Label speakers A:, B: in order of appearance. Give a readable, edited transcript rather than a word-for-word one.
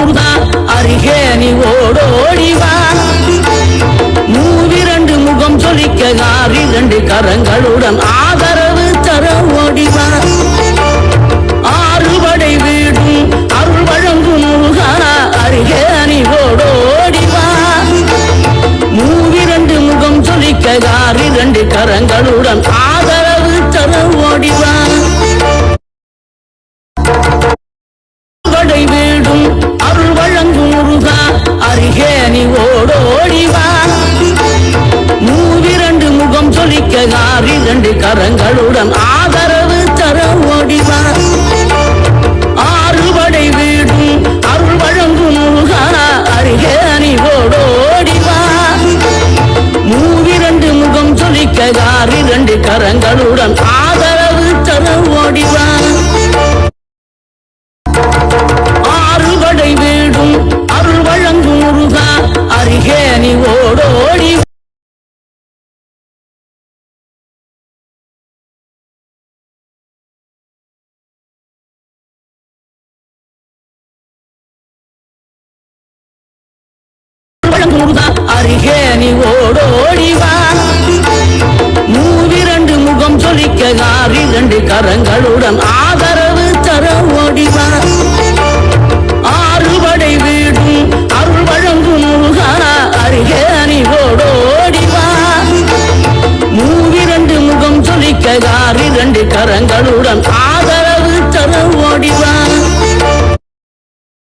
A: முருகா அருகே நீ ஓடோடிவா மூவிரண்டு முகம் சொலிக்க காரி ரெண்டு கரங்களுடன் ஆதரவு தர ஓடிவா ஆறுபடை வீடும் அருள் வழங்கும் முருகா அருகே நீ ஓடோடிவா மூவிரண்டு முகம் சொலிக்க காரி ரெண்டு கரங்களுடன் ஆதரவு தர ஓடிவா வீடும் அருள் வழங்கும் முருகா அருகே நீ ஓடோடிவா மூவிரண்டு முகம் சொலிக்க காரி ரெண்டு கரங்களுடன் ஆதரவு தர ஓடிவா ஆறுபடை வீடும் அருள் வழங்கும் முருகா அருகே நீ ஓடோடிவா மூவிரண்டு முகம் சொலிக்க காரி ரெண்டு கரங்களுடன் ஆதரவு தர ஓடிவா ஆறுபடை வீடும் அருள் வழங்கும் முருகா அருகே நீ ஓடோடி அருகே நீ ஓடோடிவா மூவிரண்டு முகம் சொலிக்க காரி ரெண்டு கரங்களுடன் ஆதரவு தர ஓடிவா ஆறுபடை வீடும் அருள் வழங்கும் முருகா அருகே நீ ஓடோடிவா மூவிரண்டு முகம் சொலிக்க காரி ரெண்டு கரங்களுடன் ஆதரவு தர ஓடிவா